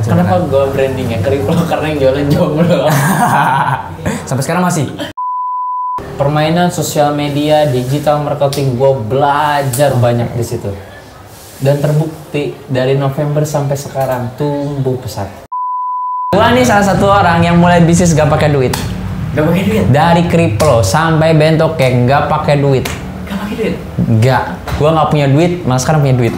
Kenapa gue brandingnya Kriplo? Karena yang jualan jomblo. Sampai sekarang masih. Permainan sosial media, digital marketing, gue belajar banyak di situ. Dan terbukti dari November sampai sekarang tumbuh pesat. Gua nih salah satu orang yang mulai bisnis gak pakai duit. Gak pakai duit? Dari Kriplo sampai bentuk cake gak pakai duit. Gak pakai duit? Gak. Gua gak punya duit, malah sekarang punya duit.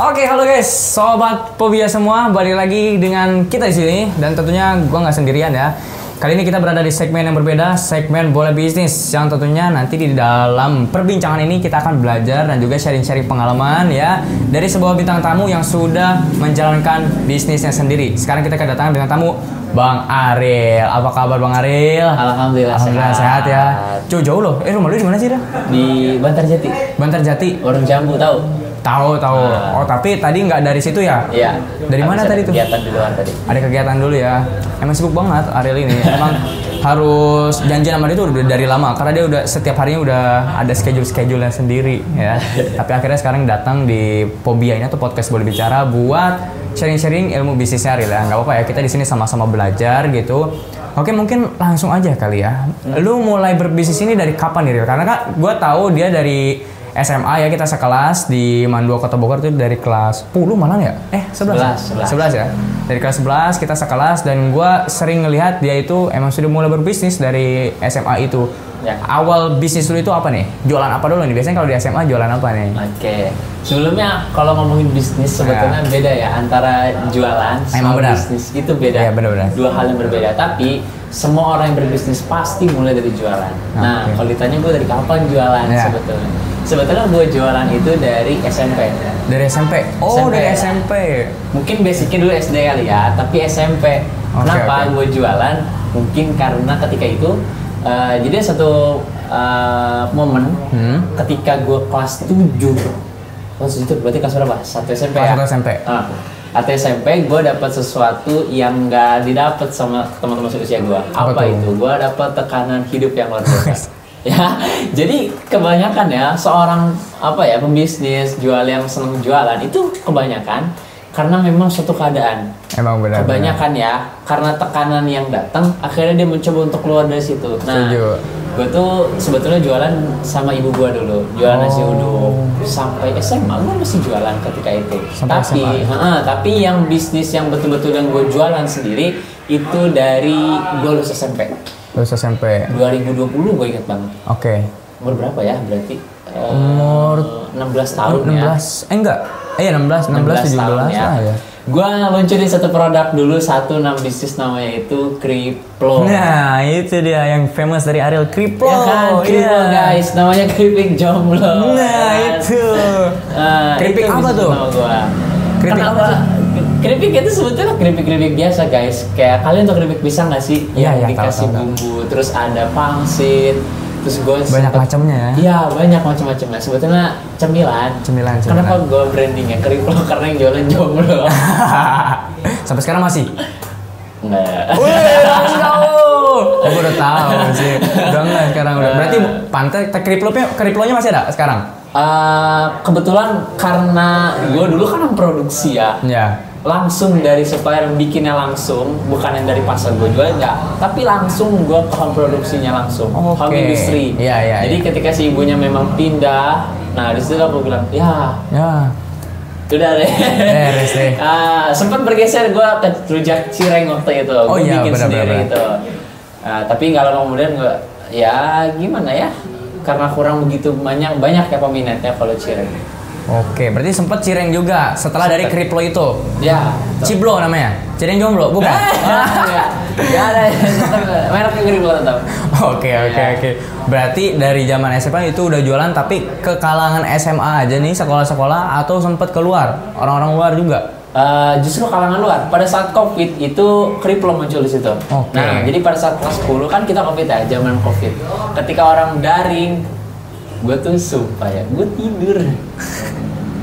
Oke, halo guys, sobat Pobia semua, balik lagi dengan kita di sini dan tentunya gua nggak sendirian ya. Kali ini kita berada di segmen yang berbeda, segmen bola bisnis yang tentunya nanti di dalam perbincangan ini kita akan belajar dan juga sharing-sharing pengalaman ya dari sebuah bintang tamu yang sudah menjalankan bisnisnya sendiri. Sekarang kita kedatangan bintang tamu Bang Ariel. Apa kabar Bang Ariel? Alhamdulillah sehat ya. Jauh-jauh loh. Rumah lu di mana sih dah? Di Bantarjati. Bantarjati. Warung Jambu tahu? Tahu. Oh, tapi tadi nggak dari situ ya? Iya. Dari mana tadi tuh? Kegiatan di luar tadi. Ada kegiatan dulu ya. Emang sibuk banget Ariel ini. Emang harus janjian sama dia tuh udah dari lama karena dia udah setiap harinya udah ada schedule-nya sendiri ya. Tapi akhirnya sekarang datang di Pobia ini atau podcast boleh bicara buat sharing-sharing ilmu bisnisnya Ariel ya. Nggak apa-apa ya, kita di sini sama-sama belajar gitu. Oke, mungkin langsung aja kali ya. Lu mulai berbisnis ini dari kapan nih Ariel? Karena kan gue tahu dia dari SMA ya, kita sekelas di Mandua Kota Bogor tuh dari kelas 10 malah ya? 11 ya? Dari kelas 11 kita sekelas dan gue sering ngelihat dia itu emang sudah mulai berbisnis dari SMA itu ya. Awal bisnis lu itu apa nih? Jualan apa dulu nih? Biasanya kalau di SMA jualan apa nih? Oke. Sebelumnya kalau ngomongin bisnis sebetulnya beda ya antara jualan sama bisnis itu beda. Ya, benar-benar. Dua hal yang berbeda, tapi semua orang yang berbisnis pasti mulai dari jualan. Nah, kalau ditanya gue dari kapan jualan sebetulnya gue jualan itu dari SMP. Dari SMP? Oh, SMP. Dari SMP. Mungkin basicnya dulu SD kali ya, tapi SMP. Kenapa gue jualan? Mungkin karena ketika itu jadi satu momen ketika gue kelas 7. Kelas 7 berarti kelas berapa? 1 SMP ya? 1 SMP. Atau SMP gue dapat sesuatu yang nggak didapat sama teman-teman seusia gue. Apa itu? Gue dapat tekanan hidup yang luar biasa. Ya, jadi kebanyakan ya seorang pembisnis yang senang jualan itu kebanyakan karena memang suatu keadaan. Emang benar. Kebanyakan ya karena tekanan yang datang, akhirnya dia mencoba untuk keluar dari situ. Nah, gue tuh sebetulnya jualan sama ibu gue dulu, jualan nasi uduk sampai SMA gue masih jualan ketika itu. Tapi yang bisnis yang betul-betul yang gue jualan sendiri itu dari gue lulus SMP. Lulus SMP 2020 gue ingat banget. Oke. Umur berapa ya berarti? Umur 16 tahun 16. Ya. Enggak. 16 17 lah ya. Gue luncurin satu produk dulu, bisnis namanya itu Kriplo. Nah, itu dia yang famous dari Ariel, Kriplo. Ya kan, Kriplo guys, namanya keripik jomblo. Nah, itu. Keripik apa tuh? Keripik apa? Keripik itu sebetulnya keripik biasa guys. Kayak kalian tuh keripik pisang nggak sih? Yang dikasih bumbu, terus ada pangsit, terus gue banyak macamnya ya? Iya, banyak macam-macamnya. Sebetulnya cemilan. Kenapa gue brandingnya Kriplo? Karena yang jualan jomblo. Sampai sekarang masih? Enggak. Oh, gue udah tahu sih. Udah enggak sekarang udah. Berarti pantai Kriplonya masih ada sekarang? Kebetulan karena gue dulu kan yang produksi ya. Langsung dari supplier bikinnya langsung, bukan yang dari pasar gue jual enggak, tapi langsung gue ke home produksinya langsung, home industry. Jadi ketika si ibunya memang pindah, nah disitu aku bilang udah deh. Sempat bergeser gue ke Rujak Cireng waktu itu, gue bikin sendiri itu. Tapi nggak lama kemudian gue gimana ya, karena kurang begitu banyak ya peminatnya kalau Cireng. Oke, berarti sempat Cireng juga setelah dari Kriplo itu. Ya. Ciblo namanya. Cireng jomblo, bukan? Enggak ada. Mereknya Kriplo tetap. Oke. Berarti dari zaman SMA itu udah jualan tapi ke kalangan SMA aja nih, sekolah-sekolah atau sempat keluar orang-orang luar juga? Justru kalangan luar. Pada saat Covid itu Kriplo muncul di situ. Nah, jadi pada saat kelas 10 kan kita Covid ya, zaman Covid. Ketika orang daring, gue tuh sumpah ya, gue tidur.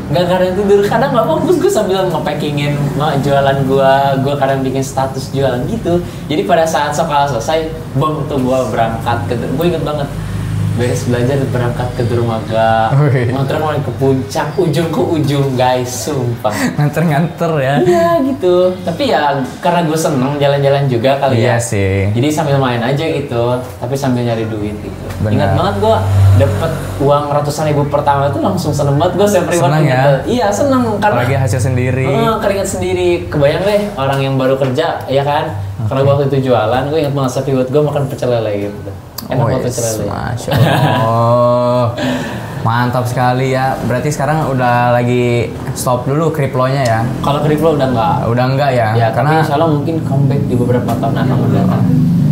Gak kadang tidur, kadang gak fokus, gue sambil nge-packingin jualan gue kadang bikin status jualan gitu. Jadi pada saat sekolah selesai, tuh gue berangkat gue inget banget, beres belajar berangkat ke dermaga, ngontrak mulai ke puncak, ujung ke ujung guys, sumpah. Nganter-nganter ya. Iya gitu, tapi ya karena gue seneng jalan-jalan juga kali ya. Iya sih. Jadi sambil main aja gitu, tapi sambil nyari duit gitu. Benar. Ingat banget gue dapet uang ratusan ribu pertama itu langsung seneng banget gue Senang ya? Iya seneng karena Apalagi hasil sendiri. keringat sendiri. Kebayang deh orang yang baru kerja, ya kan? Karena waktu itu jualan, gue ingat banget setiap buat gue makan pecel lele gitu. Enak banget pecel lele. Masya Allah. Mantap sekali ya. Berarti sekarang udah lagi stop dulu kriplonya ya? Kalau kriplo udah enggak. Udah enggak ya? Ya, karena tapi insya Allah mungkin comeback di beberapa tahun akan mendatang.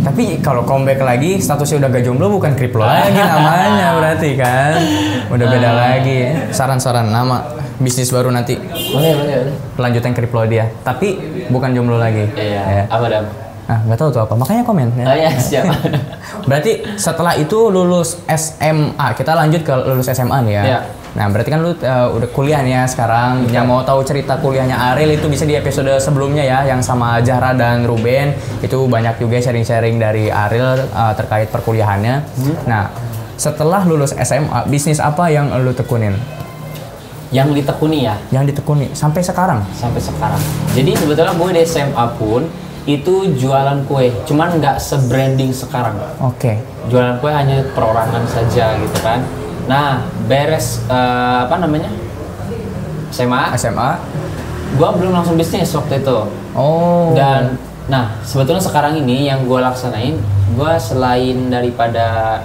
tapi kalau comeback lagi statusnya udah gak jomblo bukan kriplo lagi namanya berarti kan. Udah beda lagi. Saran-saran nama bisnis baru nanti. Boleh. Lanjutin kriplo dia. Tapi bukan jomblo lagi. Iya. Apa Dam? Nah, nggak tahu tuh apa. Makanya komen ya. Oh iya, siap. Berarti setelah itu lulus SMA, kita lanjut ke lulus SMA nih ya. Iya. Nah, berarti kan lu udah kuliah nih ya sekarang. Yang mau tahu cerita kuliahnya Ariel itu bisa di episode sebelumnya ya, yang sama Zahra dan Ruben. Itu banyak juga sharing-sharing dari Ariel terkait perkuliahannya. Nah, setelah lulus SMA, bisnis apa yang lu tekunin? Yang ditekuni ya? Yang ditekuni sampai sekarang? Sampai sekarang. Jadi sebetulnya gue di SMA pun itu jualan kue, cuman nggak se-branding sekarang. Oke. Jualan kue hanya perorangan saja gitu kan. Nah, beres SMA, gua belum langsung bisnis waktu itu. Oh. Dan, nah sebetulnya sekarang ini yang gua laksanain, gua selain daripada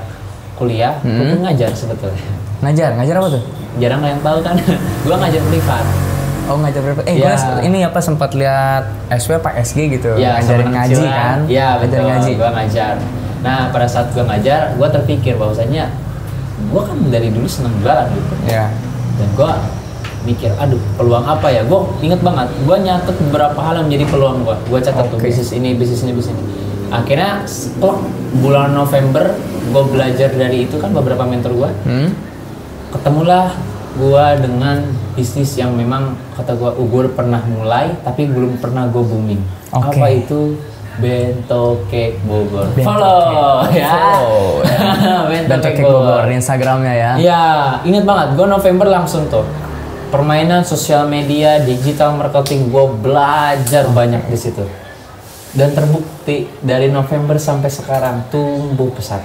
kuliah, gua pun ngajar sebetulnya. Ngajar apa tuh? Jarang yang tahu kan, gua ngajar privat. Oh, ngajar berapa? Ya. Gue ini apa sempat lihat SW Pak SG gitu, Ya, ngajarin ngaji kecilan. kan? Iya betul, ngaji. gue ngajar. Nah pada saat gue ngajar, gue terpikir bahwasanya gue kan dari dulu senang jualan gitu. Iya. Dan gue mikir, aduh peluang apa ya? Gue inget banget, gue nyatet beberapa hal yang menjadi peluang gue. Gue catat tuh bisnis ini. Akhirnya setelah bulan November, gue belajar dari itu kan beberapa mentor gue. Ketemulah gue dengan bisnis yang memang kata gue pernah mulai tapi belum pernah gue booming. Apa itu? Bento Cake Bogor. Follow ya. Bento Cake Bogor di Instagramnya ya. Iya, ingat banget. Gue November langsung tuh permainan sosial media, digital marketing. Gue belajar banyak di situ. Dan terbukti dari November sampai sekarang tumbuh pesat.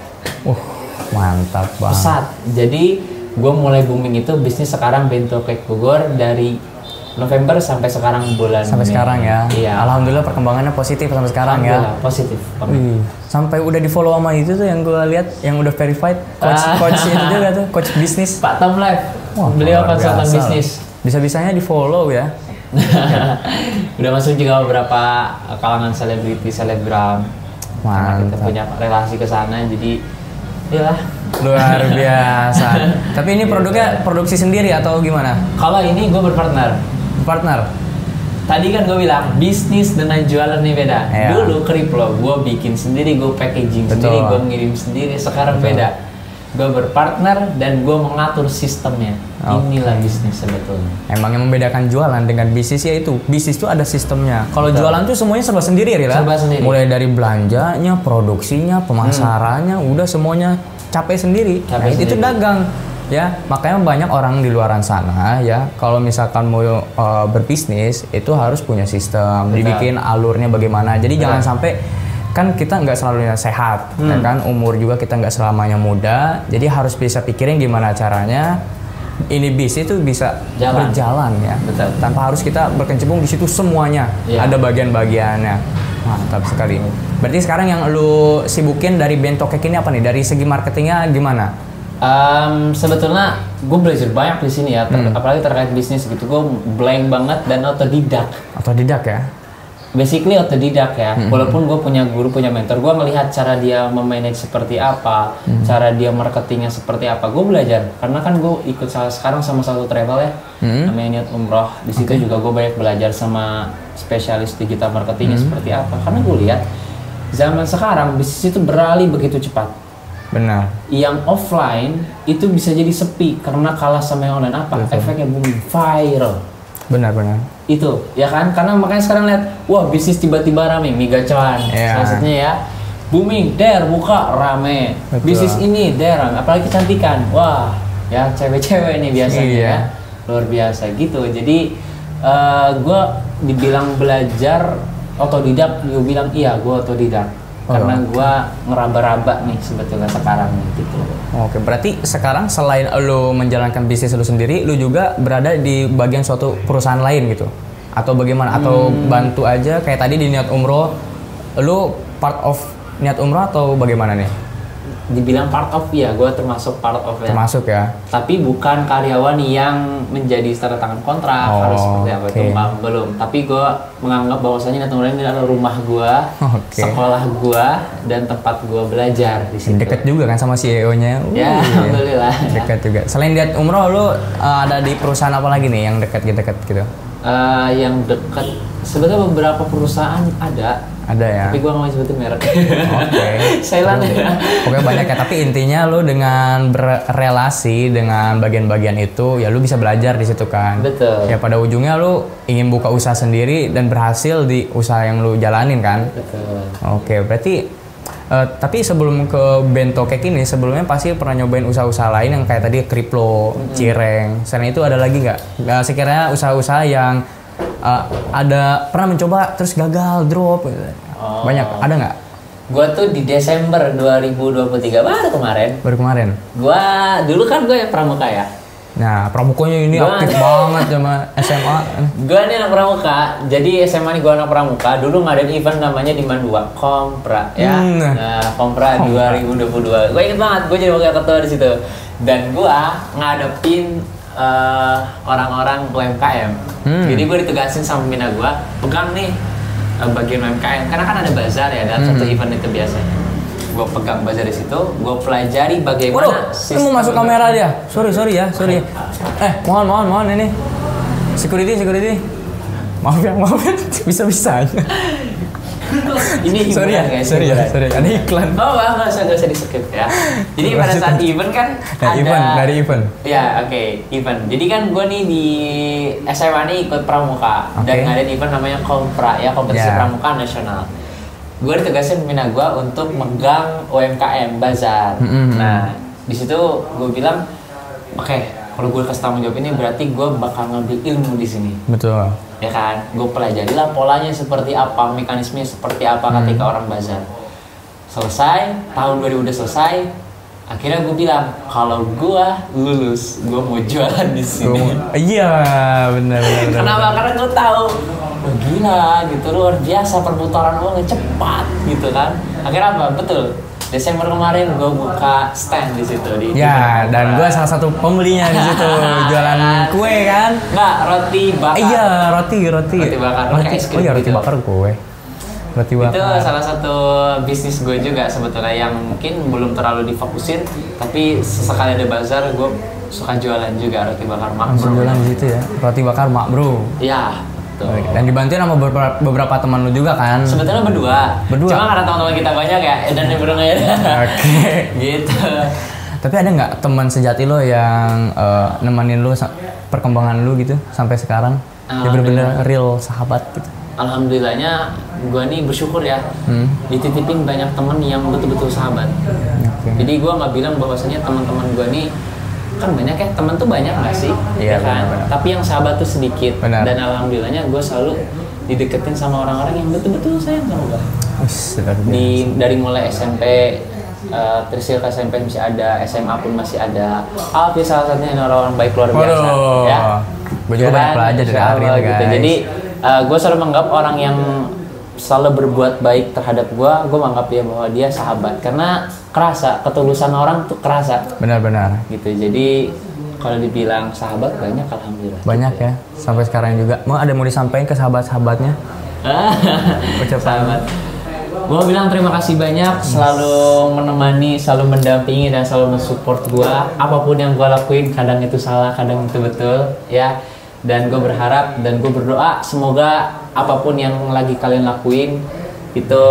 Mantap banget. Pesat. Jadi gue mulai booming itu bisnis sekarang Bento Cake Bogor dari November sampai sekarang bulan Sampai Mei. sekarang ya. Iya. Alhamdulillah perkembangannya positif sampai sekarang ya. Positif. Sampai udah di follow sama itu tuh yang gue lihat yang udah verified coach itu juga tuh coach bisnis. Pak Tom Live. Wah, Beliau luar konsultan biasa. bisnis. Bisa-bisanya di follow ya. Udah masuk juga beberapa kalangan selebriti, selebgram. Karena kita punya relasi ke sana jadi iyalah. Luar biasa. Tapi ini produknya produksi sendiri atau gimana? Kalau ini gue berpartner. Partner. Tadi kan gue bilang bisnis dengan jualan nih beda. Iya. Dulu Kriplo gue bikin sendiri, gue packaging sendiri, gue ngirim sendiri. Sekarang beda. Gue berpartner dan gue mengatur sistemnya. Inilah bisnis sebetulnya. Emang yang membedakan jualan dengan bisnis ya itu bisnis itu ada sistemnya. Kalau jualan tuh semuanya serba sendiri ya. Serba sendiri. Mulai dari belanjanya, produksinya, pemasarannya, udah semuanya capek sendiri. Itu dagang. Ya, makanya banyak orang di luaran sana ya, kalau misalkan mau berbisnis itu harus punya sistem, dibikin alurnya bagaimana. Jadi jangan sampai kan kita nggak selalu sehat, ya kan, umur juga kita nggak selamanya muda. Jadi harus bisa pikirin gimana caranya ini bisnis itu bisa berjalan ya. Betul. Tanpa harus kita berkecimpung di situ semuanya. Ada bagian-bagiannya. Mantap sekali. Berarti sekarang yang lu sibukin dari Bento Cake ini apa nih? Dari segi marketingnya gimana? Sebetulnya gue belajar banyak di sini ya, apalagi terkait bisnis gitu. Gue blank banget dan otodidak. Otodidak ya? Basically otodidak ya. Walaupun gue punya guru, punya mentor, gue melihat cara dia memanage seperti apa, cara dia marketingnya seperti apa. Gue belajar karena kan gue ikut sekarang sama satu travel ya, namanya Niat Umroh. Di situ juga gue banyak belajar sama spesialis digital marketingnya seperti apa. Karena gue lihat zaman sekarang bisnis itu beralih begitu cepat. Benar. Yang offline itu bisa jadi sepi karena kalah sama yang online. Apa? Efeknya booming, viral. Benar. Itu, ya kan? Karena makanya sekarang lihat, wah bisnis tiba-tiba rame, Mie Gacuan, salah satunya ya. booming, buka rame. Betul. Bisnis ini rame, apalagi kecantikan. Wah, ya cewek-cewek ini biasanya ya. Luar biasa gitu. Jadi gue dibilang belajar otodidak, gue bilang iya gue otodidak. Karena gue ngeraba-raba nih sebetulnya sekarang gitu. Oke, berarti sekarang selain lo menjalankan bisnis lo sendiri, lo juga berada di bagian suatu perusahaan lain gitu? Atau bagaimana? Atau bantu aja kayak tadi di Niat Umroh, lo part of Niat Umroh atau bagaimana nih? Dibilang part of ya, gue termasuk part of ya. Termasuk ya. Tapi bukan karyawan yang menjadi tanda tangan kontrak harus seperti apa itu belum. Tapi gue menganggap bahwasanya Niat Umroh ini adalah rumah gue, sekolah gue, dan tempat gue belajar di situ. Dekat juga kan sama CEO-nya. Ya, alhamdulillah. Dekat juga. Selain Niat Umroh, lo ada di perusahaan apa lagi nih yang dekat gitu? Yang dekat, sebetulnya beberapa perusahaan ada ya. Tapi gue nggak mau sebutin merek. Silent ya. Pokoknya banyak ya. Tapi intinya lu dengan berrelasi dengan bagian-bagian itu, ya lu bisa belajar di situ kan. Betul. Ya pada ujungnya lu ingin buka usaha sendiri dan berhasil di usaha yang lu jalanin kan. Betul. Oke, berarti tapi sebelum ke bento cake ini, sebelumnya pasti pernah nyobain usaha-usaha lain yang kayak tadi Kriplo, Cireng. Selain itu ada lagi nggak? Sekiranya usaha-usaha yang ada pernah mencoba terus gagal, drop gitu. Banyak, ada nggak? Gua tuh di Desember 2023 baru kemarin. Gua dulu kan gue yang pramuka ya. Nah, pramukonya ini aktif banget sama SMA. Gue nih anak pramuka, jadi SMA nih gue anak pramuka. Dulu ngadain event namanya di Mandua, Kompra ya. Nah, Kompra 2022. Gue inget banget, gue jadi wakil ketua di situ. Dan gue ngadepin orang-orang UMKM. Jadi gue ditugasin sama pembina gue, pegang nih bagian UMKM. Karena kan ada bazar ya dalam satu event itu biasanya. Gue pegang bazar di situ, gue pelajari bagaimana sistem. Mau masuk kamera dia. Sorry ya. Mohon ini. Security. Maaf ya. Bisa-bisanya. Ini sorry ya. Ada iklan. Nggak usah di-skip ya. Jadi pada saat event kan dari event. Ya, event. Jadi kan gue nih di SMA nih ikut pramuka dan ngadain event namanya Kompra ya, kompetisi pramuka nasional. Gue ditugasin pembina gue untuk megang UMKM bazar. Nah, di situ gue bilang, kalau gue kasih tanggung jawab ini berarti gue bakal ngambil ilmu di sini. Betul. Ya kan, gue pelajarilah polanya seperti apa, mekanismenya seperti apa ketika orang bazar. Selesai, tahun 2000 udah selesai. Akhirnya gue bilang, kalau gue lulus, gue mau jualan di sini. Iya, benar. Kenapa? Karena gue tahu, gila gitu, luar biasa perputaran uangnya cepat gitu kan. Akhirnya apa? Betul. Desember kemarin gue buka stand di situ di dan gue salah satu pembelinya di situ. Jualan kue kan? Enggak, roti bakar. Iya, roti bakar. Roti bakar kue. Roti bakar. Itu salah satu bisnis gue juga sebetulnya yang mungkin belum terlalu difokusin, tapi sesekali ada bazar gue suka jualan juga roti bakar mak bro. Jualan gitu ya, roti bakar mak bro. Iya. Dan dibantuin sama beberapa teman lu juga kan? Sebetulnya berdua. Cuma karena teman-teman kita banyak ya, dan yang berdua ya. Gitu. Tapi ada nggak teman sejati lo yang nemenin lu perkembangan lu gitu sampai sekarang? Dia bener-bener real sahabat gitu. Alhamdulillahnya gue nih bersyukur ya, dititipin banyak temen yang betul-betul sahabat. Jadi gue nggak bilang bahwasanya teman-teman gue nih, kan banyak ya, teman tuh banyak nggak sih? Iya, kan? benar. Tapi yang sahabat tuh sedikit. Benar. Dan alhamdulillahnya gue selalu dideketin sama orang-orang yang betul-betul sayang sama gue. Dari mulai SMP, Trisil ke SMP masih ada, SMA pun masih ada. Alfi salah satunya orang-orang baik luar biasa. Ya. Gue juga banyak belajar dari Ariel guys. Gitu. Jadi gue selalu menganggap orang yang selalu berbuat baik terhadap gue menganggap dia bahwa dia sahabat, karena kerasa ketulusan orang tuh kerasa. Benar-benar. Gitu. Jadi kalau dibilang sahabat banyak, alhamdulillah. Banyak ya, sampai sekarang juga. Mau disampaikan ke sahabat-sahabatnya? Sahabat. Gue bilang terima kasih banyak, selalu menemani, selalu mendampingi dan selalu mensupport gue. Apapun yang gue lakuin, kadang itu salah, kadang itu betul, ya. Dan gue berharap dan gue berdoa semoga apapun yang lagi kalian lakuin itu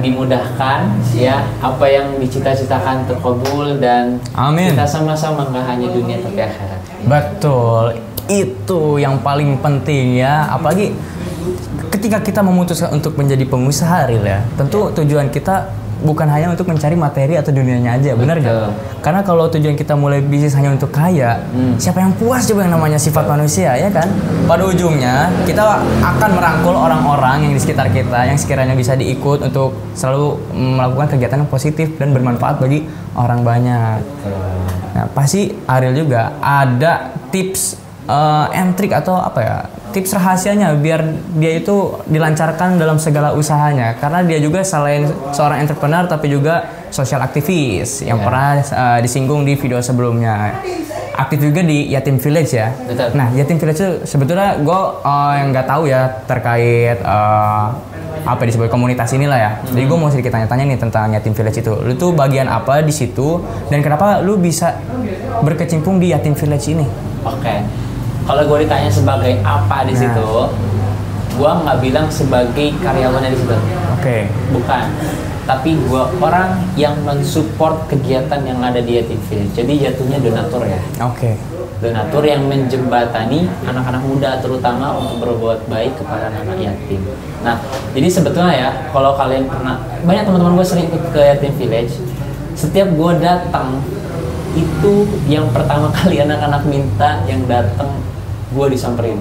dimudahkan, ya, apa yang dicita-citakan terkabul dan amin. Kita sama-sama nggak hanya dunia tapi akhirat. Betul, itu yang paling penting ya, apalagi ketika kita memutuskan untuk menjadi pengusaha, Ril ya. Tentu tujuan kita bukan hanya untuk mencari materi atau dunianya aja, benar nggak? Karena kalau tujuan kita mulai bisnis hanya untuk kaya, siapa yang puas coba yang namanya sifat manusia, ya kan? Pada ujungnya kita akan merangkul orang-orang yang di sekitar kita yang sekiranya bisa diikut untuk selalu melakukan kegiatan yang positif dan bermanfaat bagi orang banyak. Nah, pasti Ariel juga ada tips and trick atau apa ya, tips rahasianya biar dia itu dilancarkan dalam segala usahanya, karena dia juga selain seorang entrepreneur tapi juga social aktivis yang pernah disinggung di video sebelumnya, aktif juga di Yatim Village ya. Betul. Nah, Yatim Village itu sebetulnya gue yang nggak tahu ya terkait apa disebut komunitas inilah ya. Jadi gue mau sedikit tanya-tanya nih tentang Yatim Village itu. Lu tuh bagian apa di situ dan kenapa lu bisa berkecimpung di Yatim Village ini? Oke. Kalau gue ditanya sebagai apa di situ, gue nggak bilang sebagai karyawannya di situ. Oke. Bukan. Tapi gue orang yang mensupport kegiatan yang ada di Yatim Village. Jadi jatuhnya donatur ya. Oke. Donatur yang menjembatani anak-anak muda terutama untuk berbuat baik kepada anak yatim. Nah, jadi sebetulnya ya, kalau kalian pernah, banyak teman-teman gue sering ikut ke Yatim Village. Setiap gue datang, itu yang pertama kali anak-anak minta yang datang gue disamperin.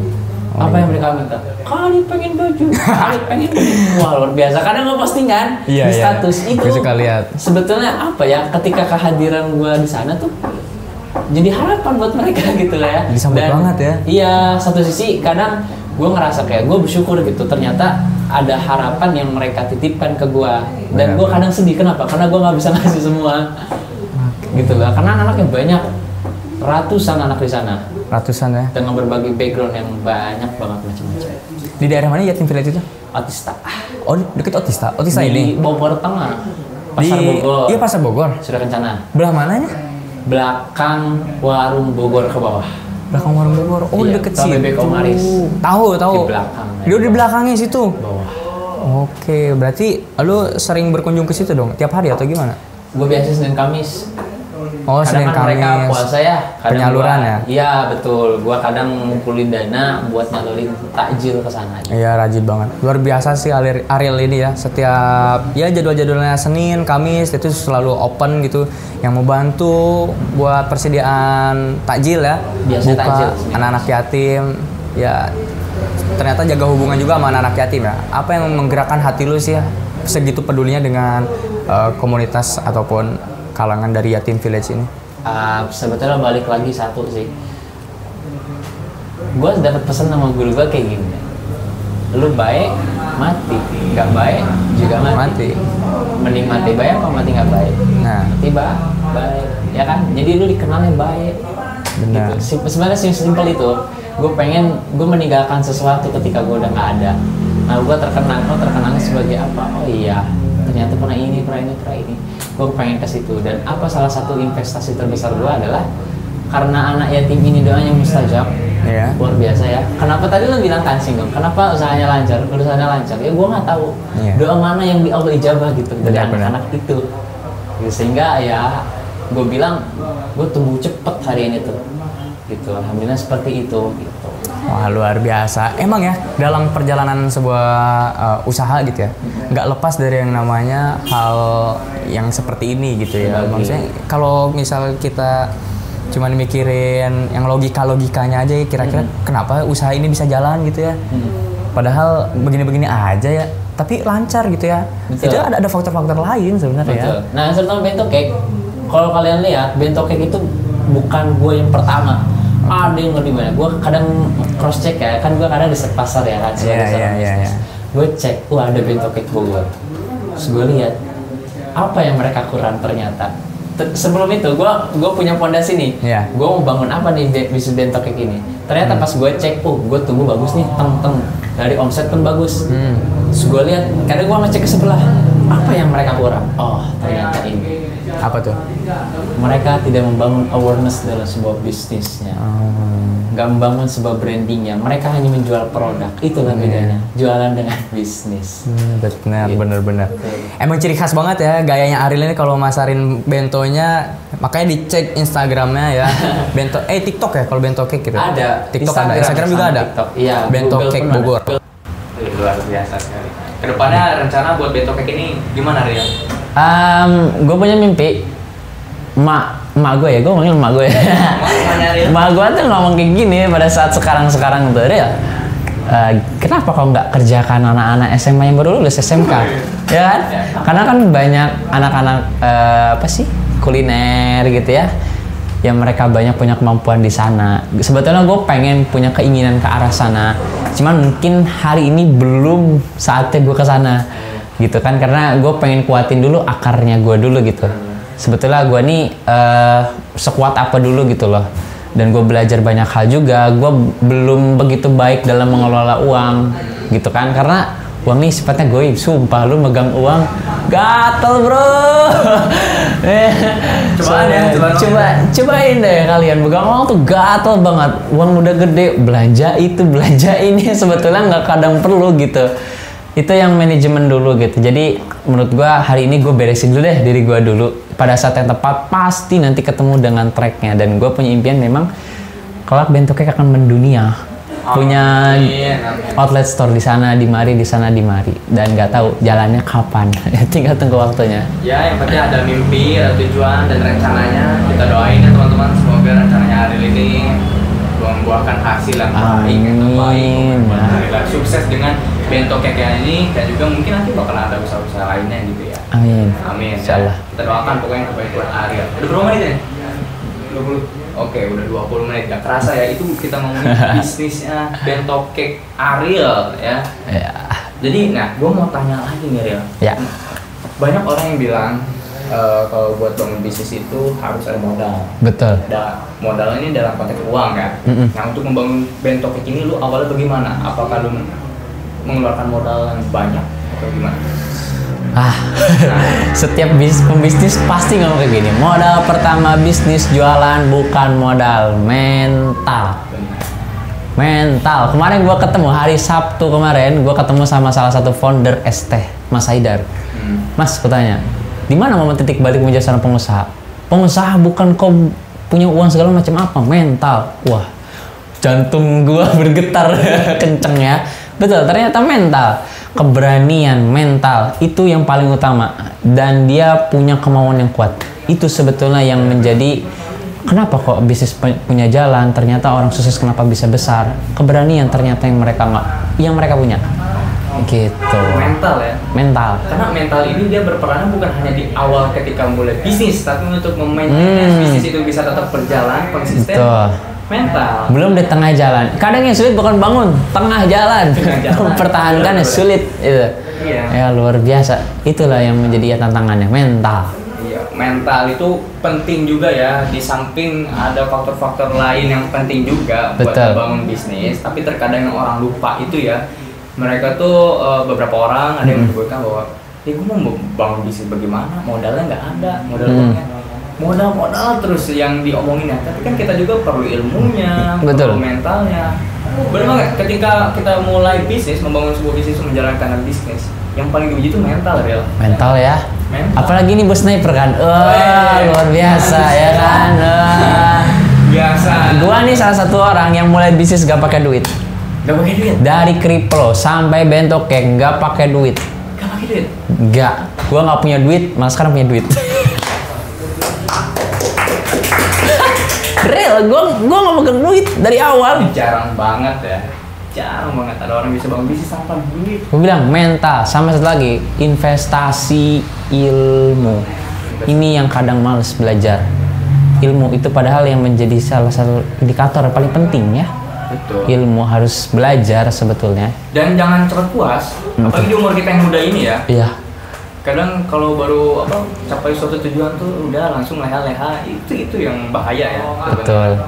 Apa yang mereka minta? Kali pengen baju, kali pengen baju. Wah, luar biasa. Kadang gue posting kan di status itu. Suka lihat. Sebetulnya apa ya? Ketika kehadiran gue di sana tuh jadi harapan buat mereka gitu lah ya. Disambut banget ya. Iya, satu sisi kadang gue ngerasa kayak gue bersyukur gitu. Ternyata ada harapan yang mereka titipkan ke gue. Dan gue kadang sedih. Kenapa? Karena gue nggak bisa ngasih semua. Gitu lah. Karena anak-anaknya banyak. Ratusan anak di sana. Ratusan ya. Dengan berbagai background yang banyak banget macam-macam. Di daerah mana Yatim Village itu? Otista. Oh, deket Otista. Otista Di ini. Bogor Tengah. Pasar Bogor. Iya, Pasar Bogor. Sudah rencana. Belah mananya? Belakang warung Bogor ke bawah. Belakang warung Bogor. Oh, Iya, deket Bang situ. Bebek Omaris. Tahu. Di belakang. Dia di belakangnya situ. Bawah. Oke, berarti lu sering berkunjung ke situ dong? Tiap hari atau gimana? Gue biasa Senin Kamis. Oh, Senin Kadang kan mereka Kamis. puasa ya. Penyaluran ya? Iya, betul. Gua kadang ngumpulin dana buat nyalurin takjil ke sana. Iya, rajin banget. Luar biasa sih Ariel ini ya. Setiap ya jadwal-jadwalnya Senin, Kamis itu selalu open gitu. Yang mau bantu buat persediaan takjil ya. Biasanya Buka takjil. anak-anak yatim. Ya, ternyata jaga hubungan juga sama anak-anak yatim ya. Apa yang menggerakkan hati lu sih ya? Segitu pedulinya dengan komunitas ataupun kalangan dari Yatim Village ini? Sebetulnya balik lagi satu sih. Gue dapat pesan sama guru gue kayak gini. Lu baik, mati. Nggak baik, juga mati. Mending mati baik apa mati nggak baik? Nah, Mati baik. Ya kan? Jadi lu dikenalnya baik. benar. Gitu. Sebenarnya simpel itu. Gue meninggalkan sesuatu ketika gue udah nggak ada. Nah, gue terkenangnya sebagai apa? Oh iya, ternyata pernah ini. Gue pengen ke situ. Dan apa salah satu investasi terbesar gue adalah karena anak yatim ini doanya mustajab. Iya. Luar biasa ya. Kenapa tadi lo bilang kan singgung? Kenapa usahanya lancar? Ya gue nggak tahu. Iya. Doa mana yang di Allah ijabah gitu dari anak-anak itu. Gitu, sehingga ya gue bilang gue tumbuh cepet hari ini tuh. Gitu. Alhamdulillah seperti itu. Gitu. Wah, luar biasa. Emang ya, dalam perjalanan sebuah usaha gitu ya, nggak lepas dari yang namanya hal yang seperti ini gitu ya. Maksudnya kalau misal kita cuma mikirin yang logikanya aja, kira-kira kenapa usaha ini bisa jalan gitu ya. Padahal begini-begini aja ya, tapi lancar gitu ya. Betul. Itu ada faktor-faktor lain sebenarnya ya. Nah, terutama bento cake. Kalau kalian lihat, bento cake itu bukan gue yang pertama. Ada yang lebih banyak. Gue kadang cross check ya, kan gue kadang di pasar ya kan. Iya. Gue cek, wah ada bento cake Bogor. Terus gue lihat apa yang mereka kurang ternyata. Sebelum itu gue punya fondasi nih. Iya. Gue mau bangun apa nih bisnis bento cake ini. Ternyata pas gue cek, gue tumbuh bagus nih, teng dari omset pun bagus. Terus gue lihat, kadang gue ngecek ke sebelah, apa yang mereka kurang? Oh, ternyata ini. Apa tuh? Mereka tidak membangun awareness dalam sebuah bisnisnya, nggak membangun sebuah brandingnya. Mereka hanya menjual produk. Itulah bedanya, jualan dengan bisnis. Benar, Gitu. benar. Emang ciri khas banget ya gayanya Ariel ini kalau masarin bentonya. Makanya dicek Instagramnya ya. Bento, TikTok ya kalau bento cake gitu. Ada. TikTok ada, Instagram juga ada. TikTok. Iya. Bento Google cake pun ada. Bogor. Luar biasa sekali. Kedepannya rencana buat bento cake ini gimana Ariel? Gue punya mimpi. Emak gue ya, gue ngomongin emak gue. Emak gue tuh ngomong kayak gini pada saat sekarang tuh Ril. Kenapa kau nggak kerjakan anak-anak SMA yang baru lulus SMK? Ya kan? Karena kan banyak anak-anak kuliner gitu ya, yang mereka banyak punya kemampuan di sana. Sebetulnya gue pengen punya keinginan ke arah sana, cuman mungkin hari ini belum saatnya gue ke sana, gitu kan? Karena gue pengen kuatin dulu akarnya gue dulu gitu. Sebetulnya gue nih sekuat apa dulu gitu loh. Dan gue belajar banyak hal juga. Gue belum begitu baik dalam mengelola uang, gitu kan? Karena uang nih sifatnya goib. Sumpah, lu megang uang gatel bro. Cobain deh kalian megang uang tuh gatel banget. Uang udah gede, belanja itu, belanja ini. Sebetulnya nggak kadang perlu gitu. Itu yang manajemen dulu gitu. Jadi menurut gue hari ini gue beresin dulu deh diri gue dulu. Pada saat yang tepat pasti nanti ketemu dengan tracknya. Dan gue punya impian memang kelak Bento Cake akan mendunia. Punya outlet store di sana, di mari, dan nggak tahu jalannya kapan. Tinggal tunggu waktunya. Ya, yang penting ada mimpi, ada tujuan dan rencananya. Kita doain ya teman-teman, semoga rencananya Ariel ini membuahkan hasil yang baik, sukses dengan Bento Cake ini, dan juga mungkin nanti bakal ada usaha-usaha lainnya gitu ya. Amin. Insyaallah. Kita doakan pokoknya terbaik buat Ariel. Udah berapa menit ya? 20. Oke, udah 20 menit. Gak kerasa ya, itu kita ngomongin bisnisnya Bento Cake Ariel ya. Ya. Jadi, gue mau tanya lagi nih Ariel. Ya. Banyak orang yang bilang kalau buat bangun bisnis itu harus ada modal. Betul. Modal ini dalam konteks uang ya. Nah, untuk membangun Bento Cake ini lu awalnya bagaimana? Apakah lu mengeluarkan modal yang banyak atau gimana? Setiap pembisnis pasti ngomong kayak gini. Modal pertama bisnis jualan bukan modal, mental. Kemarin gue ketemu hari Sabtu kemarin, gue ketemu sama salah satu founder ST, Mas Haidar. Mas, aku tanya, di mana momen titik balik menjadi seorang pengusaha? Pengusaha bukan kau punya uang segala macam apa, mental. Wah, jantung gue bergetar kenceng ya. Betul, ternyata mental, keberanian, mental itu yang paling utama, dan dia punya kemauan yang kuat. Itu sebetulnya yang menjadi kenapa kok bisnis punya jalan, ternyata orang sukses kenapa bisa besar. Keberanian ternyata yang mereka punya. Gitu. Mental ya. Mental. Karena mental ini dia berperan bukan hanya di awal ketika mulai bisnis, tapi untuk memaintain bisnis itu bisa tetap berjalan konsisten. Betul. Mental. Belum di tengah jalan. Kadang yang sulit bukan bangun, tengah jalan. Mempertahankan sulit itu. Iya. Ya luar biasa. Itulah yang menjadi tantangannya, mental. Iya, mental itu penting juga ya. Di samping ada faktor-faktor lain yang penting juga buat membangun bisnis, tapi terkadang yang orang lupa itu ya. Mereka tuh beberapa orang ada yang menyebutkan bahwa gue mau bangun bisnis bagaimana? Modalnya nggak ada, modal terus yang diomongin ya, tapi kan kita juga perlu ilmunya, perlu mentalnya. Benar banget, ketika kita mulai bisnis, membangun sebuah bisnis, menjalankan bisnis, yang paling diuji itu mental, Real. Mental ya. Mental. Apalagi nih bos sniper kan, luar biasa ya kan. Biasa. Gua nih salah satu orang yang mulai bisnis gak pakai duit. Gak pakai duit? Dari Kriplo sampai Bento Cake gak pakai duit. Gak pakai duit? Gak. Gua gak punya duit, malah sekarang punya duit. Real, gue nggak megang duit dari awal. Jarang banget ya, jarang banget ada orang bisa bangun bisnis tanpa duit. Gue bilang mental, sama satu lagi investasi ilmu. Ini yang kadang males belajar. Ilmu itu padahal yang menjadi salah satu indikator yang paling penting ya. Betul. Ilmu harus belajar sebetulnya. Dan jangan cepat puas, apalagi di umur kita yang muda ini ya. Iya. Kadang kalau baru capai suatu tujuan tuh udah langsung leha-leha, itu yang bahaya ya. Betul.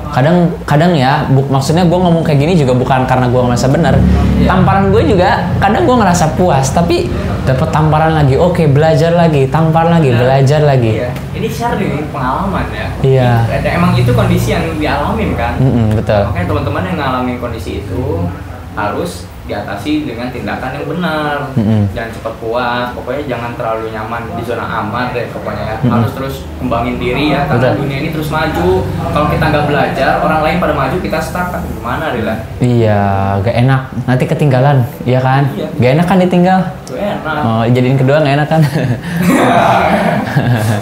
Kadang ya, maksudnya gue ngomong kayak gini juga bukan karena gue ngerasa benar. Yeah. Tamparan gue juga kadang gue ngerasa puas, tapi dapat tamparan lagi. Oke, belajar lagi, tampar lagi, belajar lagi. Iya. Ini share nih pengalaman ya. Iya. Emang itu kondisi yang dialamin kan. Betul. Makanya teman-teman yang ngalamin kondisi itu harus diatasi dengan tindakan yang benar. Jangan cepat puas, pokoknya jangan terlalu nyaman di zona aman deh pokoknya ya. Harus terus kembangin diri ya, karena dunia ini terus maju. Kalau kita nggak belajar, orang lain pada maju, kita stuck, gimana Rila? Iya, gak enak, nanti ketinggalan, iya kan? Iya. Gak enak kan ditinggal? Gak enak. Oh, jadiin kedua gak enak kan?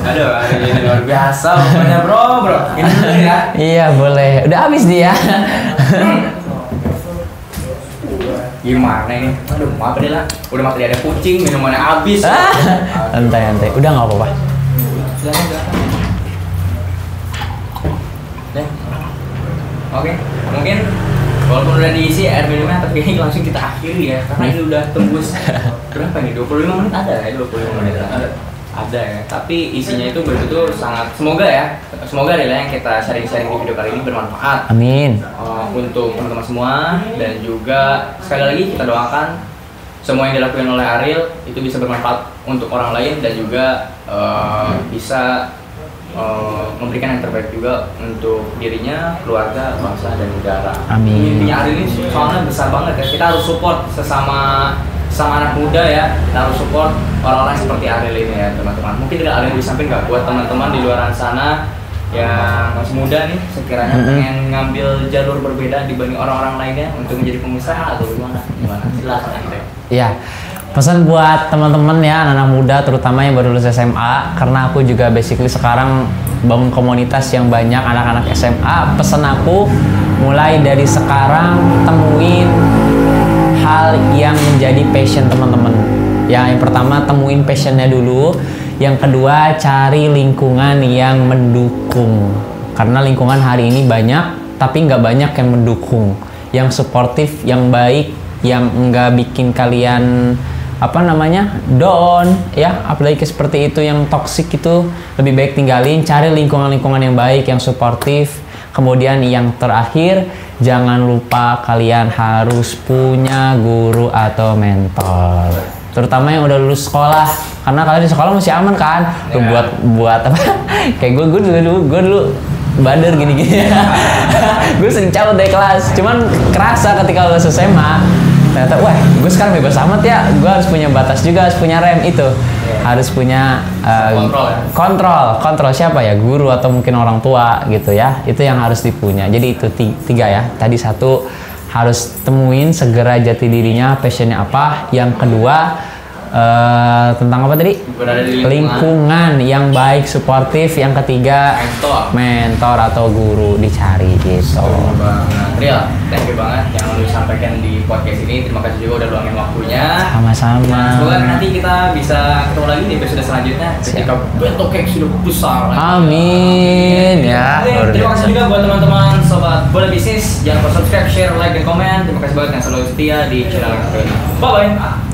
Aduh, ini luar biasa pokoknya bro. Ini dulu ya. Iya boleh, udah habis dia. Gimana ini? Aduh, maaf deh lah. Udah makan ada kucing, minumannya habis. Santai, udah nggak apa-apa. Silakan. Deh. Oke, mungkin walaupun udah diisi air minumnya, tapi kayaknya langsung kita akhiri ya, karena ini udah tembus berapa nih? 25 menit ada ya? 25 menit ada ya, tapi isinya itu betul-betul sangat, semoga adalah yang kita sharing-sharing di video kali ini bermanfaat. Amin. Untuk teman-teman semua, dan juga sekali lagi kita doakan semua yang dilakukan oleh Ariel itu bisa bermanfaat untuk orang lain, dan juga bisa memberikan yang terbaik juga untuk dirinya, keluarga, bangsa, dan negara. Amin. Intinya Ariel ini soalnya besar banget ya, kita harus support sesama anak muda ya, kita harus support orang-orang seperti Ariel ini ya teman-teman. Mungkin tidak Ariel di samping, nggak buat teman-teman di luar sana yang masih muda nih sekiranya pengen ngambil jalur berbeda dibanding orang-orang lainnya untuk menjadi pengusaha atau gimana silakan gitu. Iya, pesan buat teman-teman ya, anak-anak muda terutama yang baru lulus SMA, karena aku juga basically sekarang bangun komunitas yang banyak anak-anak SMA. Pesan aku mulai dari sekarang, temuin hal yang menjadi passion teman-teman. Ya, yang pertama temuin passionnya dulu. Yang kedua, cari lingkungan yang mendukung. Karena lingkungan hari ini banyak, tapi nggak banyak yang mendukung. Yang suportif, yang baik, yang nggak bikin kalian down ya, apalagi seperti itu yang toksik itu lebih baik tinggalin. Cari lingkungan-lingkungan yang baik, yang suportif. Kemudian yang terakhir, jangan lupa kalian harus punya guru atau mentor, terutama yang udah lulus sekolah, karena kalian di sekolah masih aman kan. Tuh buat apa? Kayak gue dulu bader gini-gini. Gue sering cabut dari kelas, cuman kerasa ketika lulus SMA ternyata wah gue sekarang bebas amat ya, gue harus punya batas juga, harus punya rem itu, harus punya kontrol siapa ya, guru atau mungkin orang tua gitu ya, itu yang harus dipunya. Jadi itu tiga ya, tadi satu harus temuin segera jati dirinya, passionnya apa. Yang kedua tentang apa tadi? Lingkungan yang baik, suportif. Yang ketiga mentor atau guru dicari gitu. Real, thank you banget yang lu sampaikan di podcast ini. Terima kasih juga udah luangin waktunya. Sama-sama. Semoga nanti kita bisa ketemu lagi di episode selanjutnya ketika Bento Cake sudah besar. Amin ya. Terima kasih juga buat teman-teman sobat Boleh Bisnis. Jangan lupa subscribe, share, like, dan komen. Terima kasih banget yang selalu setia di channel ini. Bye bye.